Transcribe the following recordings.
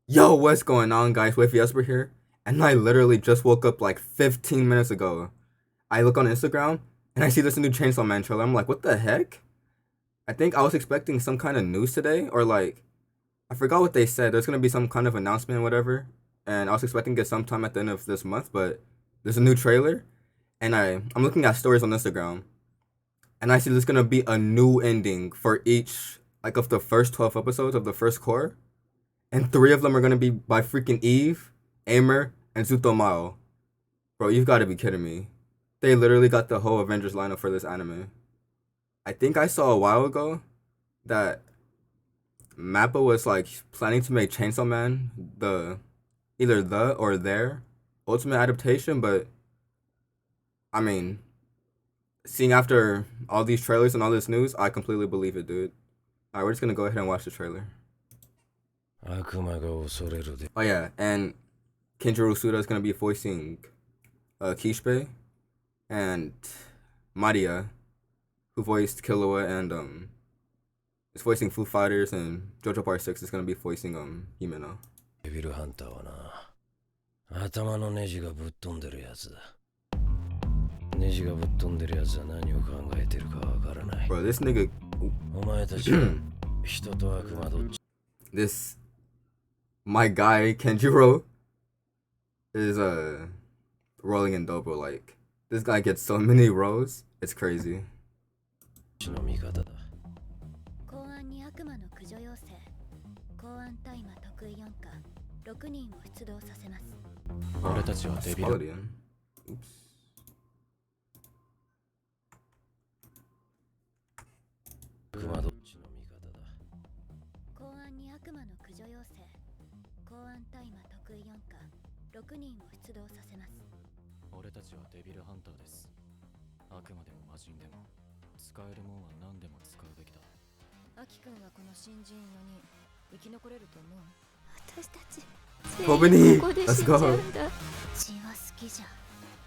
Yo, what's going on, guys? With Jesper here, and I literally just woke up like 15 minutes ago. I look on Instagram and I see this new Chainsaw Man trailer. I'm like, what the heck? I think I was expecting some kind of news today, or like, I forgot what they said. There's gonna be some kind of announcement, or whatever, and I was expecting it sometime at the end of this month. But there's a new trailer, and I'm looking at stories on Instagram, and I see there's gonna be a new ending for each like of the first 12 episodes of the first core. And three of them are gonna be by freaking Eve, Aimer, and Zutomayo. Bro, you've got to be kidding me. They literally got the whole Avengers lineup for this anime. I think I saw a while ago that Mappa was like planning to make Chainsaw Man either the or their ultimate adaptation, but I mean, seeing after all these trailers and all this news, I completely believe it, dude. Alright, we're just gonna go ahead and watch the trailer. Oh yeah, and Kenjiro Suda is gonna be voicing Kishibe, and Maria, who voiced Killua and is voicing Foo Fighters, and JoJo Part 6 is gonna be voicing Himeno. デビルハンターはな、頭のネジがぶっ飛んでるやつだ。ネジがぶっ飛んでるやつは何を考えてるかわからない。 Bro, this nigga お前たちは人と悪魔どっち this my guy Kenjiro is rolling in dope, bro. Like, this guy gets so many roles, it's crazy. の味方だ。公安に悪魔の駆除要請。公安大麻得意4課6人を出動させます。俺たちはデビル。 Spaldian. Oops. 悪魔どっちの味方だ。公安に悪魔の駆除要請。公安大麻得意4課6人を出動させます。俺たちはデビルハンターです。悪魔でも魔人でも使えるもんは何でも使うべきだ。アキ君はこの新人4人生き残れると思う？私たち Kobeni, ここで let's 死んじゃ go. うんだ。血は好きじゃん。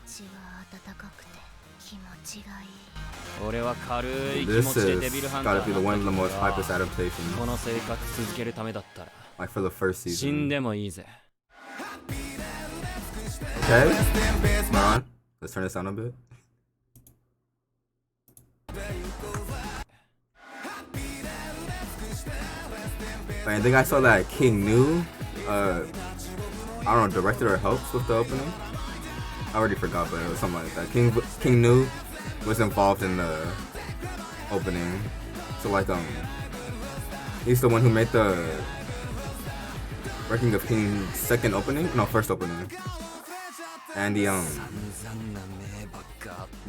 血は温かくて気持ちがいい。俺は軽い気 This 持ちでデ is ビルハンター gotta be the one of the にな most ったけ hypest どよ adaptations, この生活続けるためだったら like for the first 死ん season. でもいいぜ。 Okay, come on. Let's turn this down a bit. I think I saw that King Nu, I don't know, directed or helped with the opening. I already forgot, but it was something like that. King Nu was involved in the opening, so like he's the one who made the Wrecking of King's second opening, no, first opening, and the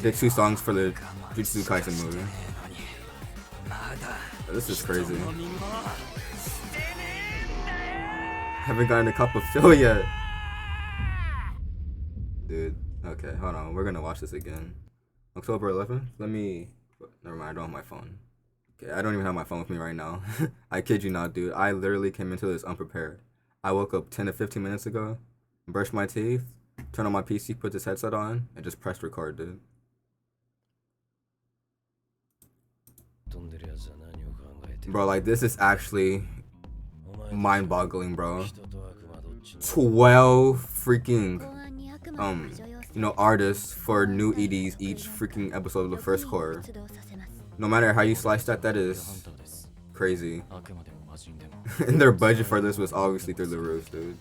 did 2 songs for the Jujutsu Kaisen movie. This is crazy. Haven't gotten a cup of fill yet. Dude, okay, hold on. We're gonna watch this again. October 11th? Never mind, I don't have my phone. Okay, I don't even have my phone with me right now. I kid you not, dude. I literally came into this unprepared. I woke up 10 to 15 minutes ago, brushed my teeth, turned on my PC, put this headset on, and just pressed record, dude. 飛んでるやつは何を考えてる Bro, like, this is actually お前たち mind-boggling, bro. 人と悪魔どっちの 12 freaking 公安に悪魔の駆除要請。artists for new EDs each freaking episode of the first 6人を core. 出動させます。 No matter how you slice that, that デビル is ハンターです。 crazy. 悪魔でも魔人でも And their budget for this was obviously through the roof, dude.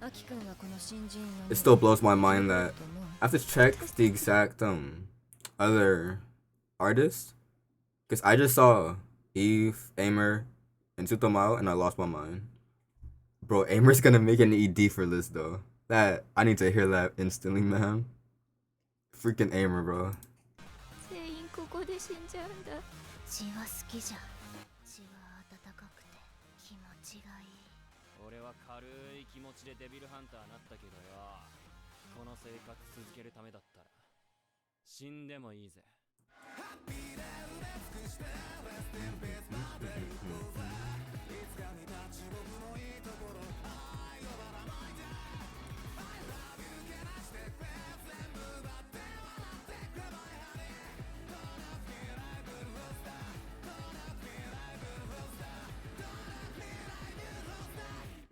アキ君はこの新人4 It 人 still blows my mind that と思う？ I have to check the exact other artists, because I just saw Eve, Aimer, and Zutomayo, and I lost my mind. Bro, Aimer's gonna make an ED for this though. That I need to hear that instantly, man. Freaking Aimer, bro. 全員ここで死んじゃうんだ。血は好きじゃん。血は温かくて気持ちがいい。俺は軽い気持ちでデビルハンターになったけどよこの生活続けるためだったら死んでもいいぜ。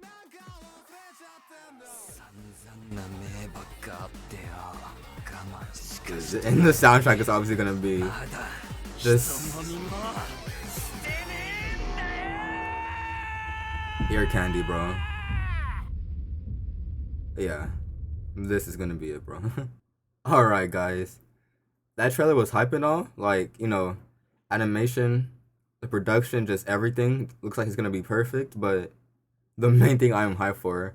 Now go And the soundtrack is obviously gonna be just ear candy, bro. Yeah, this is gonna be it, bro. Alright, guys. That trailer was hype and all. Like, you know, animation, the production, just everything looks like it's gonna be perfect. But the main thing I am hyped for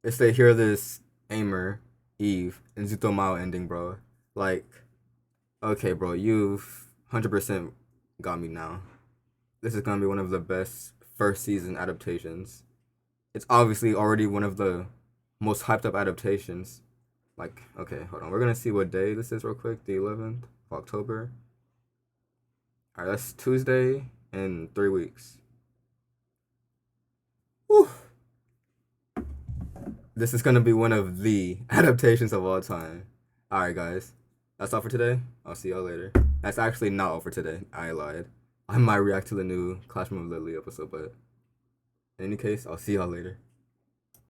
is to hear this Aimer, Eve, and Zutomayo ending, bro. Like, okay, bro, you've 100% got me now. This is gonna be one of the best first season adaptations. It's obviously already one of the most hyped up adaptations. Like, okay, hold on. We're gonna see what day this is real quick. The 11th of October. Alright, that's Tuesday in 3 weeks. Whew. This is gonna be one of the adaptations of all time. Alright, guys. That's all for today. I'll see y'all later. That's actually not all for today. I lied. I might react to the new Classroom of Lily episode, but in any case, I'll see y'all later.